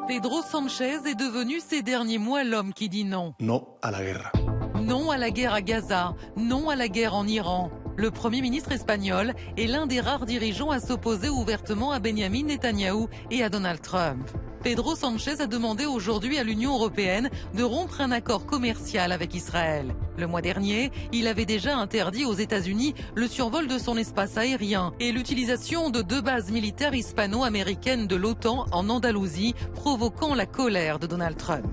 Pedro Sánchez est devenu ces derniers mois l'homme qui dit non. No a la guerra. Non à la guerre à Gaza, non à la guerre en Iran. Le Premier ministre espagnol est l'un des rares dirigeants à s'opposer ouvertement à Benjamin Netanyahou et à Donald Trump. Pedro Sánchez a demandé aujourd'hui à l'Union européenne de rompre un accord commercial avec Israël. Le mois dernier, il avait déjà interdit aux États-Unis le survol de son espace aérien et l'utilisation de 2 bases militaires hispano-américaines de l'OTAN en Andalousie, provoquant la colère de Donald Trump.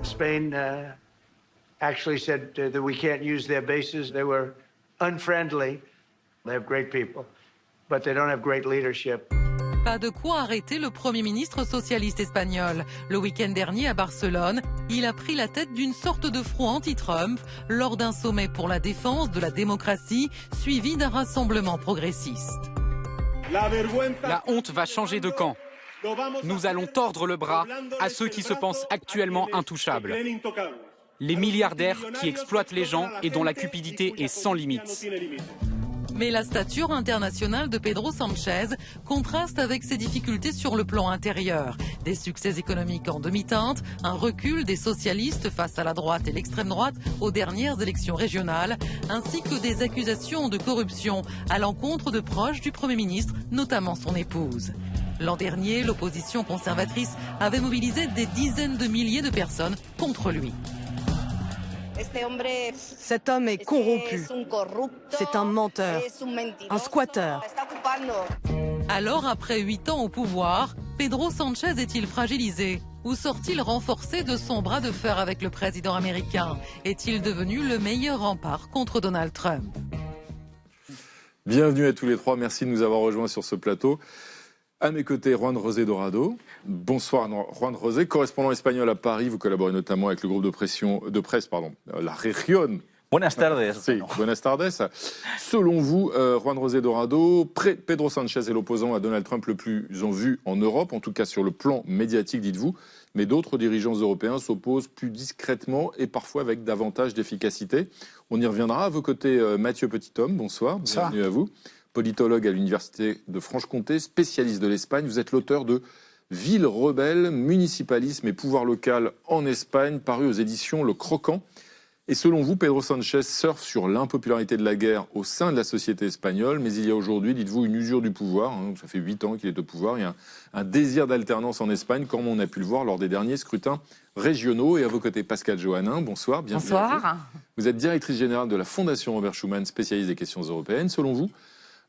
Spain actually said that we can't use their bases. They were unfriendly. They have great people, but they don't have great leadership. Pas de quoi arrêter le Premier ministre socialiste espagnol. Le week-end dernier à Barcelone, il a pris la tête d'une sorte de front anti-Trump lors d'un sommet pour la défense de la démocratie suivi d'un rassemblement progressiste. La honte va changer de camp. Nous allons tordre le bras à ceux qui se pensent actuellement intouchables. Les milliardaires qui exploitent les gens et dont la cupidité est sans limite. Mais la stature internationale de Pedro Sánchez contraste avec ses difficultés sur le plan intérieur. Des succès économiques en demi-teinte, un recul des socialistes face à la droite et l'extrême droite aux dernières élections régionales, ainsi que des accusations de corruption à l'encontre de proches du Premier ministre, notamment son épouse. L'an dernier, l'opposition conservatrice avait mobilisé des dizaines de milliers de personnes contre lui. Cet homme est corrompu. C'est un menteur, un squatteur. Alors, après 8 ans au pouvoir, Pedro Sánchez est-il fragilisé? Ou sort-il renforcé de son bras de fer avec le président américain? Est-il devenu le meilleur rempart contre Donald Trump? Bienvenue à tous les trois, merci de nous avoir rejoints sur ce plateau. À mes côtés, Juan José Dorado. Bonsoir Juan José, correspondant espagnol à Paris. Vous collaborez notamment avec le groupe de presse, La Región. Buenas tardes. Sí, buenas tardes. Selon vous, Juan José Dorado, Pedro Sánchez est l'opposant à Donald Trump le plus en vue en Europe, en tout cas sur le plan médiatique, dites-vous. Mais d'autres dirigeants européens s'opposent plus discrètement et parfois avec davantage d'efficacité. On y reviendra. À vos côtés, Mathieu Petithomme, bonsoir. Bienvenue à vous. Politologue à l'Université de Franche-Comté, spécialiste de l'Espagne. Vous êtes l'auteur de Ville rebelle, municipalisme et pouvoir local en Espagne, paru aux éditions Le Croquant. Et selon vous, Pedro Sánchez surfe sur l'impopularité de la guerre au sein de la société espagnole, mais il y a aujourd'hui, dites-vous, une usure du pouvoir. Ça fait 8 ans qu'il est au pouvoir. Il y a un désir d'alternance en Espagne, comme on a pu le voir lors des derniers scrutins régionaux. Et à vos côtés, Pascale Johannin, bonsoir. Bienvenue. Bonsoir. Vous êtes directrice générale de la Fondation Robert Schuman, spécialiste des questions européennes. Selon vous,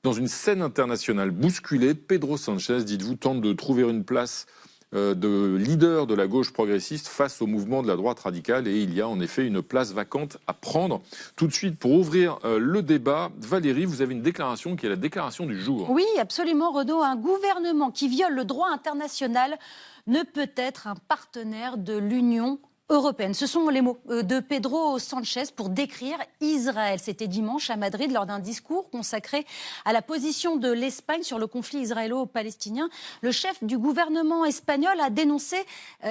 dans une scène internationale bousculée, Pedro Sánchez, dites-vous, tente de trouver une place de leader de la gauche progressiste face au mouvement de la droite radicale. Et il y a en effet une place vacante à prendre. Tout de suite, pour ouvrir le débat, Valérie, vous avez une déclaration qui est la déclaration du jour. Oui, absolument, Renaud. Un gouvernement qui viole le droit international ne peut être un partenaire de l'Union européenne. Ce sont les mots de Pedro Sánchez pour décrire Israël. C'était dimanche à Madrid lors d'un discours consacré à la position de l'Espagne sur le conflit israélo-palestinien. Le chef du gouvernement espagnol a dénoncé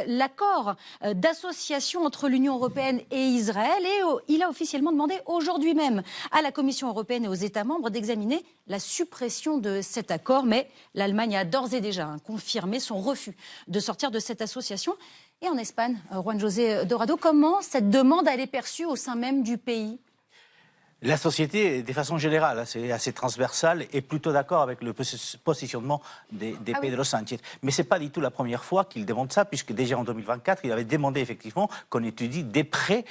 l'accord d'association entre l'Union européenne et Israël et il a officiellement demandé aujourd'hui même à la Commission européenne et aux États membres d'examiner la suppression de cet accord. Mais l'Allemagne a d'ores et déjà confirmé son refus de sortir de cette association. Et en Espagne, Juan José Dorado, comment cette demande elle est perçue au sein même du pays ? La société, de façon générale, c'est assez transversal, est plutôt d'accord avec le positionnement de Pedro Sánchez. Mais ce n'est pas du tout la première fois qu'il demande ça, puisque déjà en 2024, il avait demandé effectivement qu'on étudie de près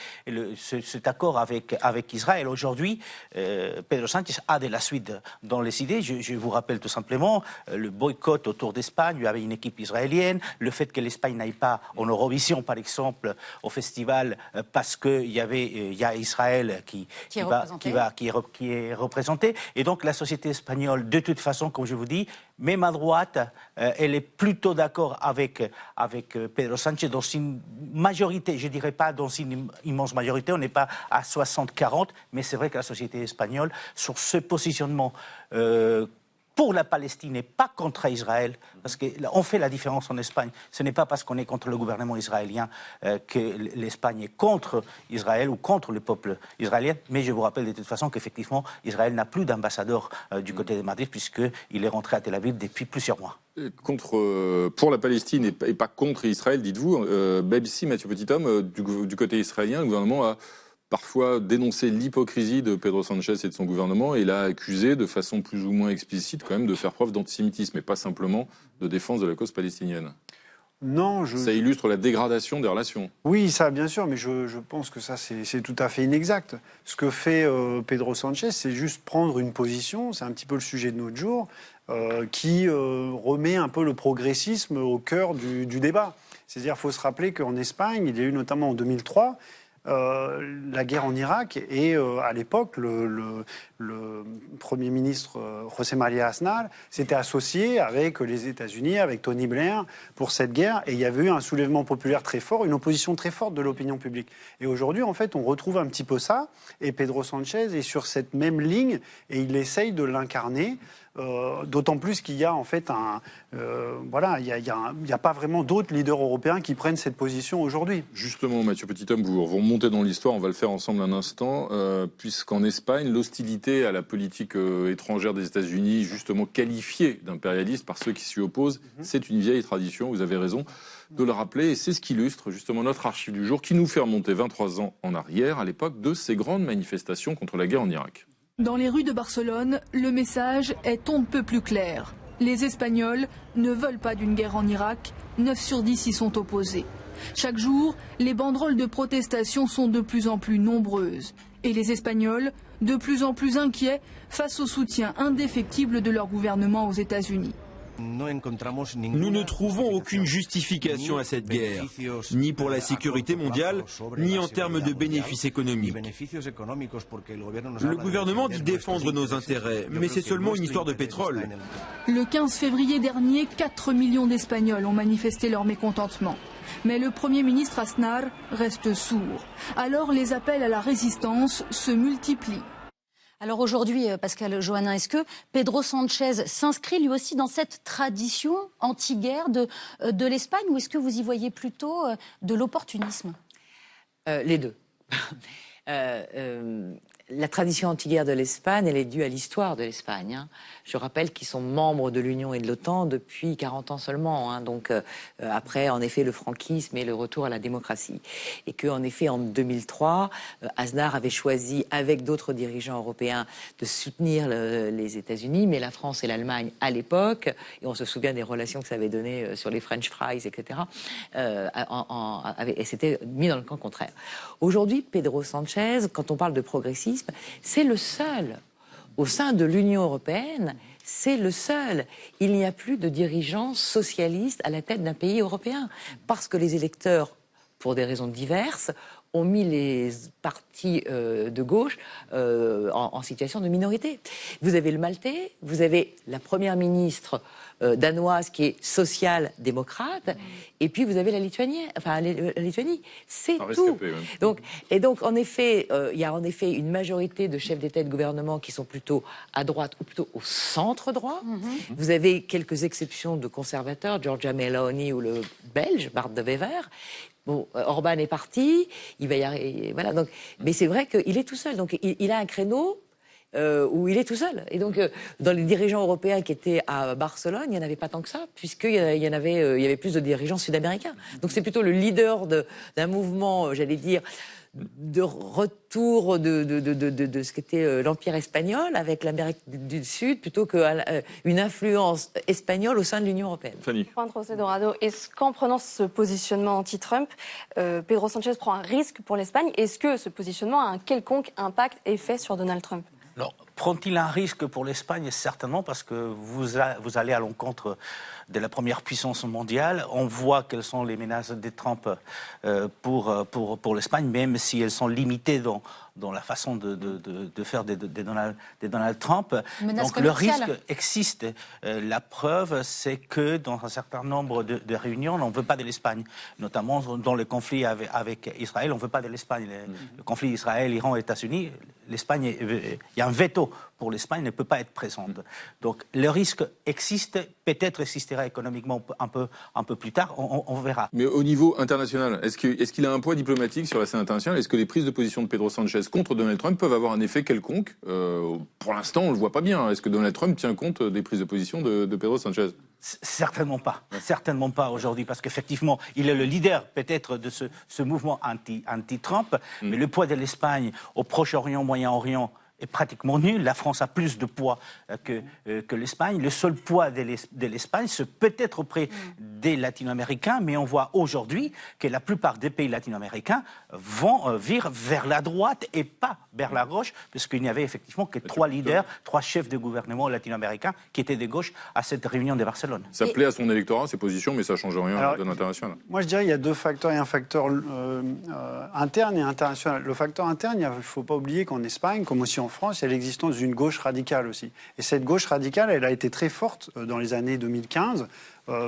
cet accord avec Israël. Aujourd'hui, Pedro Sánchez a de la suite dans les idées. Je vous rappelle tout simplement le boycott autour d'Espagne, il y avait une équipe israélienne, le fait que l'Espagne n'aille pas en Eurovision, par exemple, au festival, parce qu'il y a Israël qui est représenté. Et donc la société espagnole, de toute façon, comme je vous dis, même à droite, elle est plutôt d'accord avec Pedro Sánchez dans une majorité, je ne dirais pas dans une immense majorité, on n'est pas à 60-40, mais c'est vrai que la société espagnole, sur ce positionnement pour la Palestine et pas contre Israël, parce qu'on fait la différence en Espagne. Ce n'est pas parce qu'on est contre le gouvernement israélien que l'Espagne est contre Israël ou contre le peuple israélien, mais je vous rappelle de toute façon qu'effectivement, Israël n'a plus d'ambassadeur du côté de Madrid, puisqu'il est rentré à Tel Aviv depuis plusieurs mois. Pour la Palestine et pas contre Israël, dites-vous, même si, Mathieu Petithomme, du côté israélien, le gouvernement a parfois dénoncé l'hypocrisie de Pedro Sanchez et de son gouvernement et l'a accusé de façon plus ou moins explicite quand même de faire preuve d'antisémitisme et pas simplement de défense de la cause palestinienne. Non, Ça illustre la dégradation des relations. Oui, ça, bien sûr, mais je pense que ça, c'est tout à fait inexact. Ce que fait Pedro Sanchez, c'est juste prendre une position, c'est un petit peu le sujet de notre jour, qui remet un peu le progressisme au cœur du débat. C'est-à-dire, il faut se rappeler qu'en Espagne, il y a eu notamment en 2003... la guerre en Irak et à l'époque le Premier ministre José María Aznar s'était associé avec les États-Unis, avec Tony Blair pour cette guerre et il y avait eu un soulèvement populaire très fort, une opposition très forte de l'opinion publique. Et aujourd'hui en fait on retrouve un petit peu ça et Pedro Sanchez est sur cette même ligne et il essaye de l'incarner. D'autant plus qu'il y a en fait il y a pas vraiment d'autres leaders européens qui prennent cette position aujourd'hui. Justement, Mathieu Petithomme, vous remontez dans l'histoire, on va le faire ensemble un instant, puisqu'en Espagne, l'hostilité à la politique étrangère des États-Unis, justement qualifiée d'impérialiste par ceux qui s'y opposent, c'est une vieille tradition, vous avez raison de le rappeler, et c'est ce qui illustre justement notre archive du jour, qui nous fait remonter 23 ans en arrière, à l'époque de ces grandes manifestations contre la guerre en Irak. Dans les rues de Barcelone, le message est on ne peut plus clair. Les Espagnols ne veulent pas d'une guerre en Irak, 9 sur 10 y sont opposés. Chaque jour, les banderoles de protestation sont de plus en plus nombreuses. Et les Espagnols, de plus en plus inquiets face au soutien indéfectible de leur gouvernement aux États-Unis. Nous ne trouvons aucune justification à cette guerre, ni pour la sécurité mondiale, ni en termes de bénéfices économiques. Le gouvernement dit défendre nos intérêts, mais c'est seulement une histoire de pétrole. Le 15 février dernier, 4 millions d'Espagnols ont manifesté leur mécontentement. Mais le Premier ministre Aznar reste sourd. Alors les appels à la résistance se multiplient. Alors aujourd'hui, Pascal Joannin, est-ce que Pedro Sanchez s'inscrit lui aussi dans cette tradition anti-guerre de l'Espagne ou est-ce que vous y voyez plutôt de l'opportunisme ? Les deux. La tradition anti-guerre de l'Espagne, elle est due à l'histoire de l'Espagne. Hein. Je rappelle qu'ils sont membres de l'Union et de l'OTAN depuis 40 ans seulement. Hein. Donc après, en effet, le franquisme et le retour à la démocratie. Et qu'en effet, en 2003, Aznar avait choisi, avec d'autres dirigeants européens, de soutenir les États-Unis, mais la France et l'Allemagne à l'époque, et on se souvient des relations que ça avait données sur les French fries, etc., et c'était mis dans le camp contraire. Aujourd'hui, Pedro Sanchez, quand on parle de progressisme, c'est le seul, au sein de l'Union européenne, c'est le seul. Il n'y a plus de dirigeants socialistes à la tête d'un pays européen, parce que les électeurs, pour des raisons diverses, ont mis les partis de gauche en situation de minorité. Vous avez le Maltais, vous avez la première ministre danoise qui est social-démocrate, et puis vous avez la Lituanie. C'est tout. Donc, en effet, il y a en effet une majorité de chefs d'État et de gouvernement qui sont plutôt à droite ou plutôt au centre-droit. Vous avez quelques exceptions de conservateurs, Giorgia Meloni ou le Belge, Bart de Wever. Bon, Orban est parti, il va y arriver, voilà. Donc, mais c'est vrai qu'il est tout seul. Donc, il a un créneau où il est tout seul. Et donc, dans les dirigeants européens qui étaient à Barcelone, il n'y en avait pas tant que ça, puisqu'il y avait plus de dirigeants sud-américains. Donc, c'est plutôt le leader d'un mouvement, j'allais dire, de retour de ce qu'était l'Empire espagnol avec l'Amérique du Sud, plutôt qu'une influence espagnole au sein de l'Union européenne. Fanny. Juan José Dorado, est-ce qu'en prenant ce positionnement anti-Trump, Pedro Sanchez prend un risque pour l'Espagne ? Est-ce que ce positionnement a un quelconque impact, effet sur Donald Trump ? Alors, prend-il un risque pour l'Espagne ? Certainement, parce que vous allez à l'encontre de la première puissance mondiale. On voit quelles sont les menaces de Trump pour l'Espagne, même si elles sont limitées dans la façon de faire des Donald Trump. Donc le risque existe. La preuve, c'est que dans un certain nombre de réunions, on ne veut pas de l'Espagne. Notamment dans le conflit avec Israël, on ne veut pas de l'Espagne. Le conflit Israël, Iran, États-Unis, l'Espagne, il y a un veto pour l'Espagne ne peut pas être présente. Donc le risque existe, peut-être existera économiquement un peu plus tard, on verra. Mais au niveau international, est-ce qu'il a un poids diplomatique sur la scène internationale? Est-ce que les prises de position de Pedro Sanchez contre Donald Trump peuvent avoir un effet quelconque? Pour l'instant, on ne le voit pas bien. Est-ce que Donald Trump tient compte des prises de position de Pedro Sanchez? Certainement pas aujourd'hui, parce qu'effectivement, il est le leader peut-être de ce mouvement anti-Trump, mais le poids de l'Espagne au Proche-Orient, Moyen-Orient est pratiquement nul. La France a plus de poids que l'Espagne. Le seul poids de l'Espagne, c'est peut-être auprès des Latino-Américains, mais on voit aujourd'hui que la plupart des pays latino-américains vont virer vers la droite et pas vers la gauche, puisqu'il n'y avait effectivement que 3 leaders, 3 chefs de gouvernement latino-américains qui étaient de gauche à cette réunion de Barcelone. Ça plaît à son électorat, ses positions, mais ça ne change rien à l'international. Moi, je dirais qu'il y a 2 facteurs. Il y a un facteur interne et international. Le facteur interne, il ne faut pas oublier qu'en Espagne, comme aussi en France, il y a l'existence d'une gauche radicale aussi. Et cette gauche radicale, elle a été très forte dans les années 2015.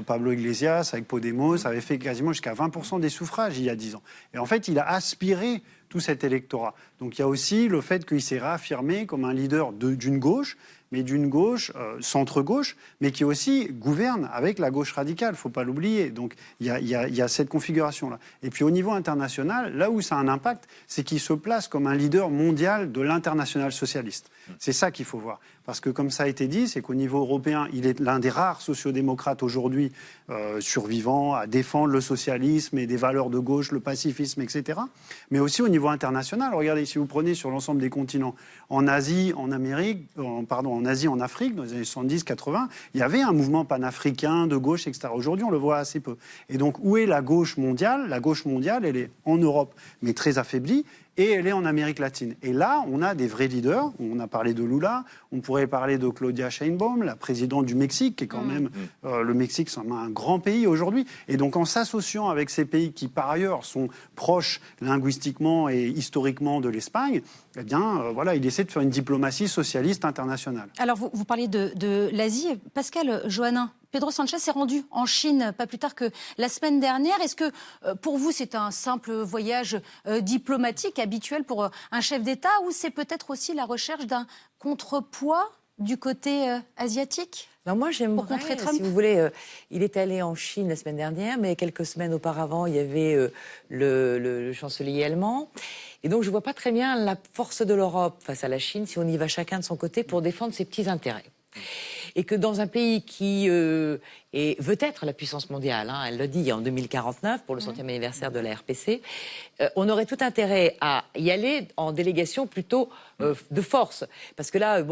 Pablo Iglesias, avec Podemos, avait fait quasiment jusqu'à 20% des suffrages il y a 10 ans. Et en fait, il a aspiré tout cet électorat. Donc il y a aussi le fait qu'il s'est réaffirmé comme un leader d'une gauche, mais d'une gauche, centre-gauche, mais qui aussi gouverne avec la gauche radicale, il ne faut pas l'oublier. Donc il y a cette configuration-là. Et puis au niveau international, là où ça a un impact, c'est qu'il se place comme un leader mondial de l'international socialiste. C'est ça qu'il faut voir. Parce que comme ça a été dit, c'est qu'au niveau européen, il est l'un des rares sociodémocrates aujourd'hui survivants à défendre le socialisme et des valeurs de gauche, le pacifisme, etc. Mais aussi au niveau international. Regardez, si vous prenez sur l'ensemble des continents, en Asie, en Asie, en Afrique, dans les années 70-80, il y avait un mouvement panafricain de gauche, etc. Aujourd'hui, on le voit assez peu. Et donc, où est la gauche mondiale? La gauche mondiale, elle est en Europe, mais très affaiblie. Et elle est en Amérique latine. Et là, on a des vrais leaders. On a parlé de Lula, on pourrait parler de Claudia Sheinbaum, la présidente du Mexique, qui est quand même... le Mexique, c'est un grand pays aujourd'hui. Et donc, en s'associant avec ces pays qui, par ailleurs, sont proches linguistiquement et historiquement de l'Espagne, eh bien, voilà, il essaie de faire une diplomatie socialiste internationale. Alors, vous parliez de l'Asie. Pascal Joannin, Pedro Sanchez s'est rendu en Chine pas plus tard que la semaine dernière. Est-ce que pour vous c'est un simple voyage diplomatique habituel pour un chef d'État ou c'est peut-être aussi la recherche d'un contrepoids du côté asiatique? Alors moi, j'aimerais, si vous voulez, il est allé en Chine la semaine dernière, mais quelques semaines auparavant, il y avait le chancelier allemand. Et donc, je ne vois pas très bien la force de l'Europe face à la Chine si on y va chacun de son côté pour défendre ses petits intérêts. Et que dans un pays qui veut être la puissance mondiale, hein, elle le dit en 2049 pour le 100e anniversaire de la RPC, on aurait tout intérêt à y aller en délégation plutôt de force. Parce que là,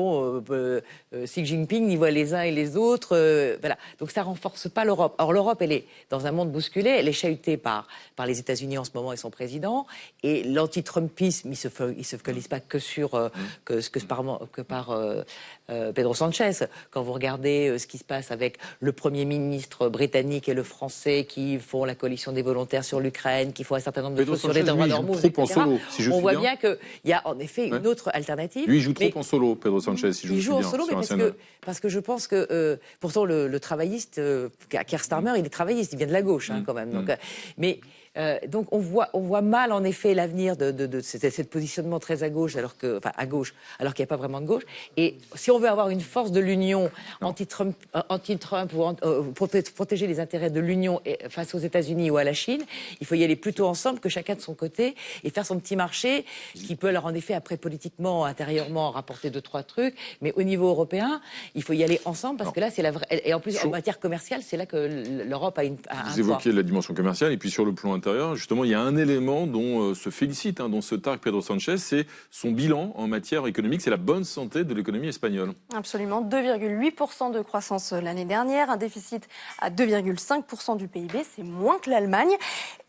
Xi Jinping y voit les uns et les autres. Voilà. Donc ça ne renforce pas l'Europe. Or, l'Europe, elle est dans un monde bousculé, elle est chahutée par les États-Unis en ce moment et son président. Et l'anti-Trumpisme, il ne se focalise pas que par Pedro Sanchez. Quand vous regardez ce qui se passe avec le Premier ministre britannique et le français qui font la coalition des volontaires sur l'Ukraine, qui font un certain nombre de choses sur les droits normaux, etc. On voit bien qu'il y a en effet une autre alternative. Lui, il joue trop en solo, Pedro Sanchez, si je me souviens. Il joue en solo, mais parce que je pense que pourtant le travailliste, Keir Starmer, il est travailliste, il vient de la gauche quand même. Donc on voit mal en effet l'avenir de cette positionnement très à gauche, alors qu'il n'y a pas vraiment de gauche. Et si on veut avoir une force de l'Union anti-Trump ou protéger les intérêts de l'Union face aux États-Unis ou à la Chine, il faut y aller plutôt ensemble que chacun de son côté et faire son petit marché qui peut alors en effet après politiquement, intérieurement rapporter 2-3 trucs. Mais au niveau européen, il faut y aller ensemble parce que là c'est la vraie. Et en plus en matière commerciale, c'est là que l'Europe a un poids. Vous évoquiez la dimension commerciale et puis sur le plan justement, il y a un élément dont se félicite, dont se targue Pedro Sanchez, c'est son bilan en matière économique, c'est la bonne santé de l'économie espagnole. Absolument, 2,8% de croissance l'année dernière, un déficit à 2,5% du PIB, c'est moins que l'Allemagne.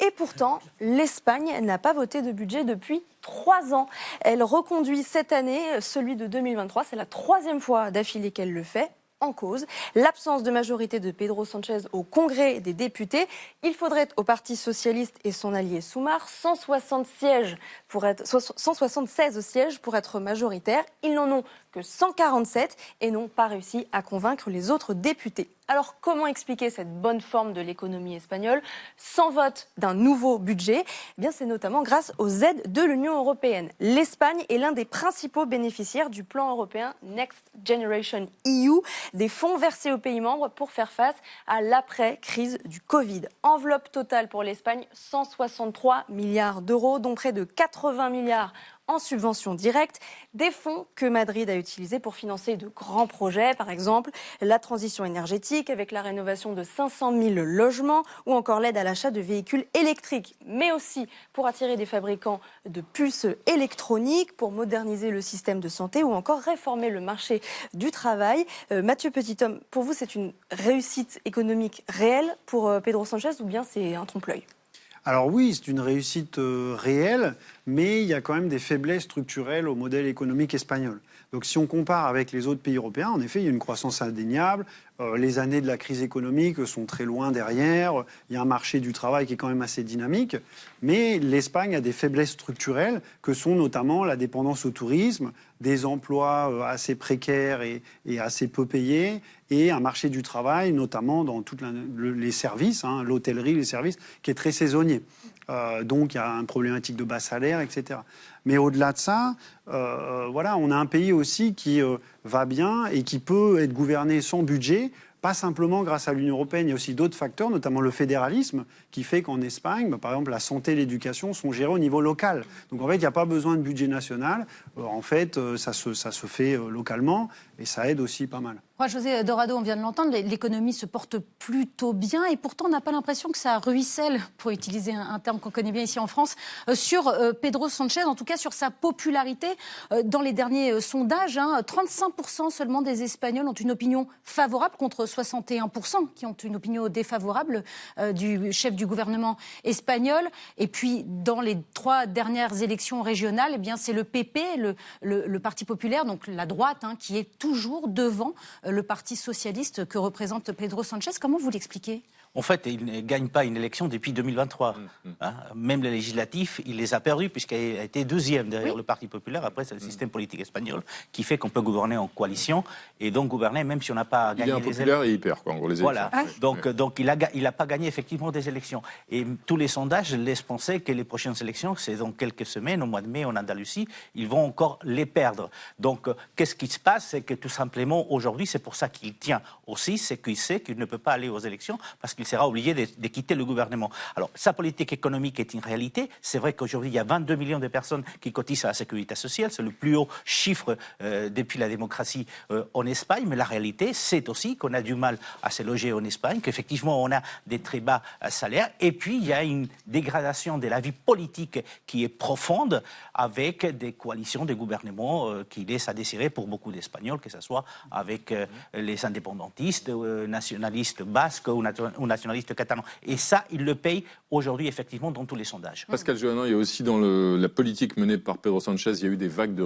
Et pourtant, l'Espagne n'a pas voté de budget depuis 3 ans. Elle reconduit cette année celui de 2023, c'est la 3e fois d'affilée qu'elle le fait. En cause, l'absence de majorité de Pedro Sanchez au Congrès des députés. Il faudrait au Parti socialiste et son allié Sumar 176 sièges pour être majoritaires. Ils n'en ont que 147 et n'ont pas réussi à convaincre les autres députés. Alors comment expliquer cette bonne forme de l'économie espagnole sans vote d'un nouveau budget ? Eh bien, c'est notamment grâce aux aides de l'Union européenne. L'Espagne est l'un des principaux bénéficiaires du plan européen Next Generation EU, des fonds versés aux pays membres pour faire face à l'après-crise du Covid. Enveloppe totale pour l'Espagne, 163 milliards d'euros, dont près de 80 milliards en subventions directes, des fonds que Madrid a utilisés pour financer de grands projets, par exemple la transition énergétique avec la rénovation de 500 000 logements ou encore l'aide à l'achat de véhicules électriques, mais aussi pour attirer des fabricants de puces électroniques, pour moderniser le système de santé ou encore réformer le marché du travail. Mathieu Petithomme, pour vous, c'est une réussite économique réelle pour Pedro Sánchez ou bien c'est un trompe-l'œil ? Alors oui, c'est une réussite réelle, mais il y a quand même des faiblesses structurelles au modèle économique espagnol. Donc si on compare avec les autres pays européens, en effet, il y a une croissance indéniable. Les années de la crise économique sont très loin derrière. Il y a un marché du travail qui est quand même assez dynamique. Mais l'Espagne a des faiblesses structurelles que sont notamment la dépendance au tourisme, des emplois assez précaires et assez peu payés, et un marché du travail, notamment dans tous les services, l'hôtellerie, les services, qui est très saisonnier. Donc il y a une problématique de bas salaire, etc. Mais au-delà de ça, voilà, on a un pays aussi qui va bien et qui peut être gouverné sans budget, pas simplement grâce à l'Union européenne. Il y a aussi d'autres facteurs, notamment le fédéralisme, qui fait qu'en Espagne, par exemple, la santé et l'éducation sont gérées au niveau local. Donc en fait, il n'y a pas besoin de budget national. En fait, ça se fait localement et ça aide aussi pas mal. Juan-José Dorado, on vient de l'entendre, l'économie se porte plutôt bien et pourtant on n'a pas l'impression que ça ruisselle, pour utiliser un terme qu'on connaît bien ici en France, sur Pedro Sánchez, en tout cas sur sa popularité. Dans les derniers sondages, 35% seulement des Espagnols ont une opinion favorable contre 61% qui ont une opinion défavorable du chef du gouvernement espagnol. Et puis dans les 3 dernières élections régionales, eh bien, c'est le PP, le Parti populaire, donc la droite, qui est toujours devant le Parti socialiste que représente Pedro Sánchez. Comment vous l'expliquez ? En fait, il ne gagne pas une élection depuis 2023. Même les législatifs, il les a perdus puisqu'il a été deuxième derrière le Parti populaire. Après, c'est le système politique espagnol qui fait qu'on peut gouverner en coalition et donc gouverner même si on n'a pas gagné les élections. Il est impopulaire et il perd, quoi, en gros, les élections. Voilà. Donc il n'a pas gagné effectivement des élections. Et tous les sondages laissent penser que les prochaines élections, c'est dans quelques semaines, au mois de mai en Andalousie, ils vont encore les perdre. Donc qu'est-ce qui se passe ? C'est que tout simplement, aujourd'hui, c'est pour ça qu'il tient aussi, c'est qu'il sait qu'il ne peut pas aller aux élections parce qu'il sera obligé de quitter le gouvernement. Alors, sa politique économique est une réalité. C'est vrai qu'aujourd'hui, il y a 22 millions de personnes qui cotisent à la sécurité sociale. C'est le plus haut chiffre depuis la démocratie en Espagne. Mais la réalité, c'est aussi qu'on a du mal à se loger en Espagne, qu'effectivement, on a des très bas salaires. Et puis, il y a une dégradation de la vie politique qui est profonde avec des coalitions, des gouvernements qui laissent à désirer pour beaucoup d'Espagnols, que ce soit avec les indépendantistes, nationalistes basques ou nationalistes catalans. Et ça, il le paye aujourd'hui, effectivement, dans tous les sondages. Pascal Johannin, il y a aussi dans la politique menée par Pedro Sánchez, il y a eu des vagues de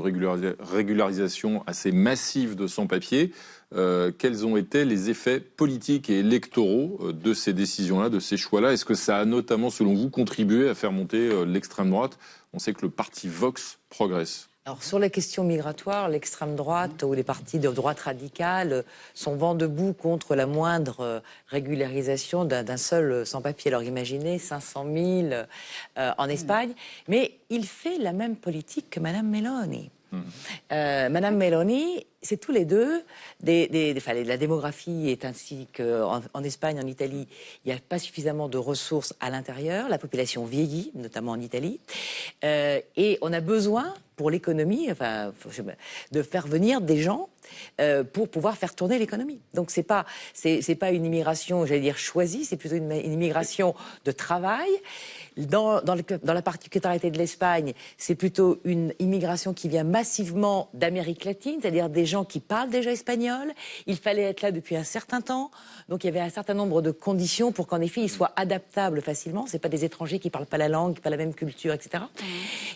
régularisation assez massives de sans-papiers. Quels ont été les effets politiques et électoraux de ces décisions-là, de ces choix-là ? Est-ce que ça a notamment, selon vous, contribué à faire monter l'extrême droite ? On sait que le parti Vox progresse. Alors, sur les questions migratoires, l'extrême droite ou les partis de droite radicale sont vent debout contre la moindre régularisation d'un seul sans-papier. Alors, imaginez 500 000 en Espagne, mais il fait la même politique que Madame Meloni. Madame Meloni, c'est tous les deux, la démographie est ainsi qu'en Espagne, en Italie, il n'y a pas suffisamment de ressources à l'intérieur, la population vieillit, notamment en Italie, et on a besoin, pour l'économie, de faire venir des gens pour pouvoir faire tourner l'économie. Donc c'est pas une immigration, j'allais dire choisie, c'est plutôt une immigration de travail. Dans la particularité de l'Espagne, c'est plutôt une immigration qui vient massivement d'Amérique latine, c'est-à-dire des gens qui parlent déjà espagnol. Il fallait être là depuis un certain temps, donc il y avait un certain nombre de conditions pour qu'en effet ils soient adaptables facilement. C'est pas des étrangers qui parlent pas la langue, pas la même culture, etc.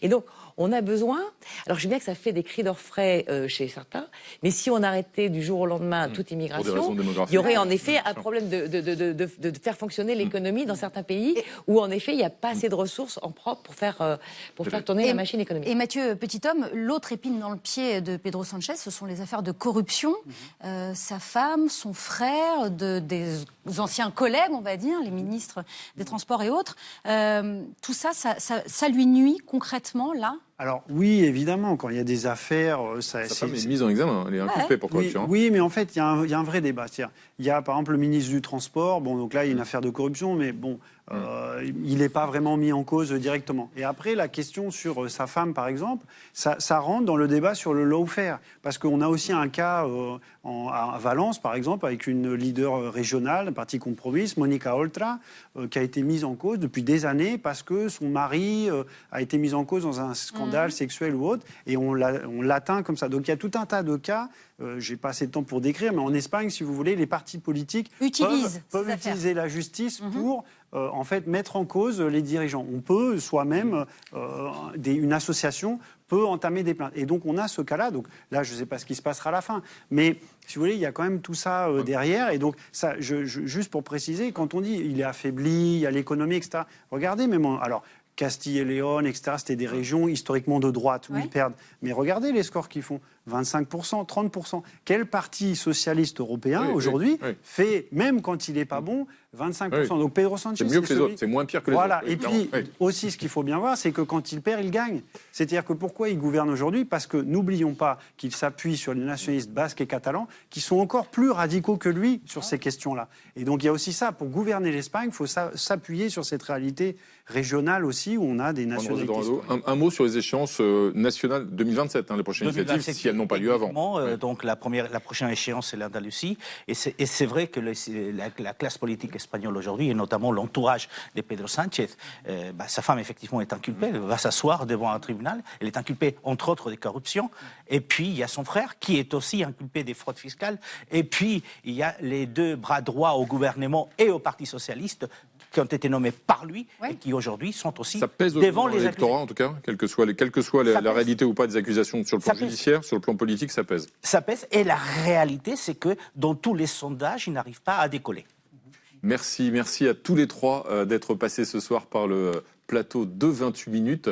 Et donc On a besoin... Alors, je sais bien que ça fait des cris d'orfraie chez certains, mais si on arrêtait du jour au lendemain toute immigration, il y aurait en effet un problème de faire fonctionner l'économie dans certains pays où, en effet, il n'y a pas assez de ressources en propre pour faire tourner la machine économique. Et Mathieu Petithomme, l'autre épine dans le pied de Pedro Sanchez, ce sont les affaires de corruption. Sa femme, son frère, des anciens collègues, on va dire, les ministres des Transports et autres. Tout ça, ça lui nuit concrètement, là ? Alors oui, évidemment, quand il y a des affaires... Sa femme est mise en examen, elle est inculpée pour corruption. Oui, mais en fait, il y a un vrai débat. Il y a par exemple le ministre du Transport, bon, donc là, il y a une affaire de corruption, mais bon, il n'est pas vraiment mis en cause directement. Et après, la question sur sa femme, par exemple, ça rentre dans le débat sur le lawfare, parce qu'on a aussi un cas à Valence, par exemple, avec une leader régionale, parti compromis, Monica Oltra, qui a été mise en cause depuis des années parce que son mari a été mis en cause dans un scandale sexuel ou autre, et on l'atteint comme ça. Donc il y a tout un tas de cas, j'ai pas assez de temps pour décrire, mais en Espagne, si vous voulez, les partis politiques peuvent utiliser la justice pour en fait mettre en cause les dirigeants. On peut soi-même, une association peut entamer des plaintes. Et donc on a ce cas-là. Donc là, je ne sais pas ce qui se passera à la fin, mais si vous voulez, il y a quand même tout ça derrière. Et donc ça, juste pour préciser, quand on dit il est affaibli, il y a l'économie, etc. Regardez même alors. Castille et Léon, etc., c'était des régions historiquement de droite où ils perdent. Mais regardez les scores qu'ils font. 25%, 30%. Quel parti socialiste européen aujourd'hui fait, même quand il n'est pas bon, 25%. Donc Pedro Sanchez, c'est mieux que les autres, c'est moins pire que les autres. Voilà. Et puis aussi, ce qu'il faut bien voir, c'est que quand il perd, il gagne. C'est-à-dire que pourquoi il gouverne aujourd'hui ? Parce que n'oublions pas qu'il s'appuie sur les nationalistes basques et catalans, qui sont encore plus radicaux que lui sur ces questions-là. Et donc il y a aussi ça. Pour gouverner l'Espagne, il faut s'appuyer sur cette réalité régionale aussi, où on a des nationalités. Un mot sur les échéances nationales 2027, les prochaines initiatives, si elles n'ont pas lieu avant. Donc la prochaine échéance, c'est l'Andalousie. Et c'est vrai que la classe politique espagnole aujourd'hui, et notamment l'entourage de Pedro Sánchez, sa femme effectivement est inculpée, elle va s'asseoir devant un tribunal, elle est inculpée entre autres de corruption, et puis il y a son frère qui est aussi inculpé des fraudes fiscales, et puis il y a les deux bras droits au gouvernement et au Parti socialiste qui ont été nommés par lui et qui aujourd'hui sont aussi devant les électorats, en tout cas, quelle que soit la réalité ou pas des accusations sur le plan judiciaire, sur le plan politique, ça pèse. Ça pèse, et la réalité, c'est que dans tous les sondages, ils n'arrivent pas à décoller. Merci à tous les trois d'être passés ce soir par le plateau de 28 minutes.